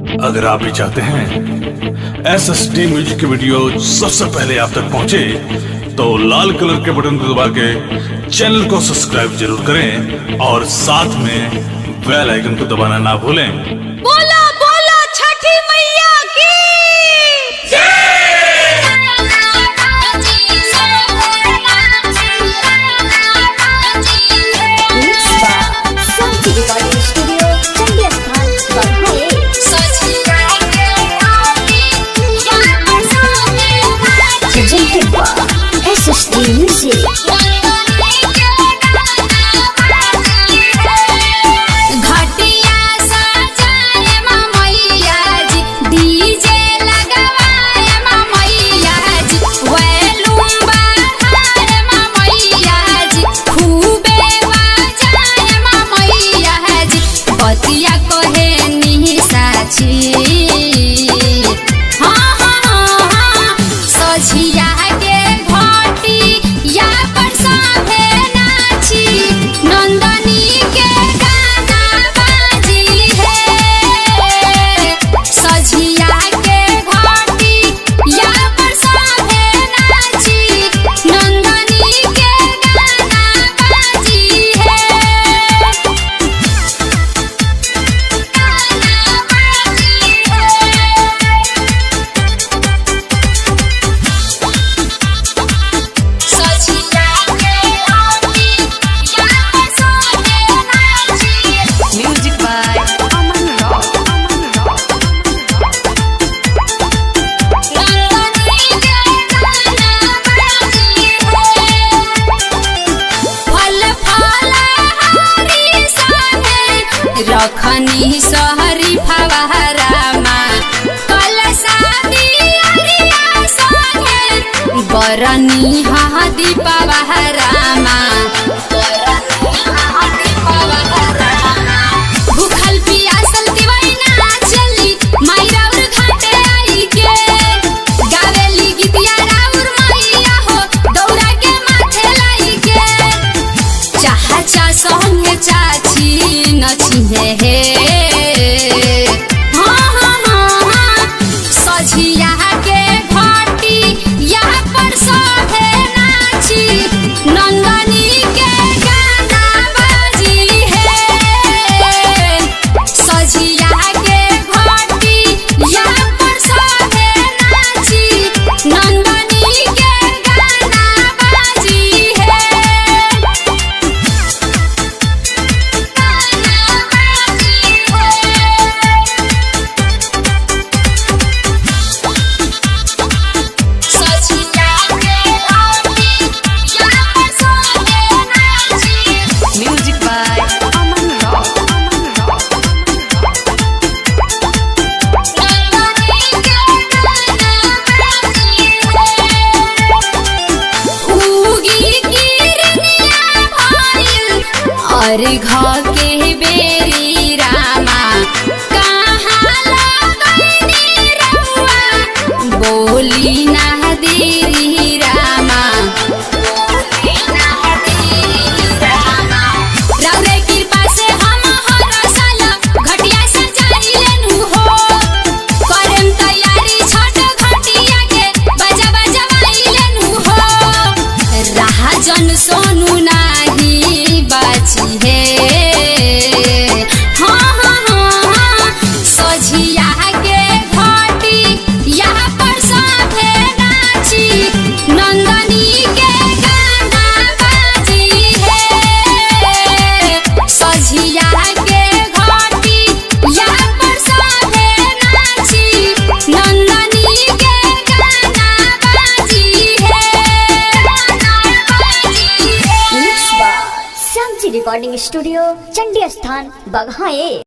अगर आप भी चाहते हैं SSD म्यूजिक की वीडियो सबसे पहले आप तक पहुंचे, तो लाल कलर के बटन को दबा के चैनल को सब्सक्राइब जरूर करें और साथ में बेल आइकन को दबाना ना भूलें। बोला बोला छठी मैया की रखनी सहरी फवारामा कलशादी अरिया संगे बरनी हदी पवारामा भूखल पियासल दिवाइना चली मायरा उर घाटे आई के गावेली गीतिया राउर मैया हो दौड़ा के माथे लाई के चाचा संगे चाची नचिहे हे सझिया के घाटी यहाँ पर सभे नाची नंदनी के गाना बाजी है सझिया के घाटी यहाँ पर सभे नाची नंदनी के गाना बाजी है। अरे घर के बेरी रामा कहाँ लगनी रहुआ बोली ना देरी रामा रौरे कृपा से हम हर साल घटिया सजाई लेनु हो करम तैयारी छठ घटिया के बजा बजवाई लेनु हो राह जन सोनू नाही बाची है सझिया के घाटी यहाँ पर सभे नाची नंदनी के गाना बाजी है सझिया के घाटी यहाँ पर सभे नाची नंदनी के गाना बाजी है। रिकॉर्डिंग स्टूडियो चंडी स्थान बघाए।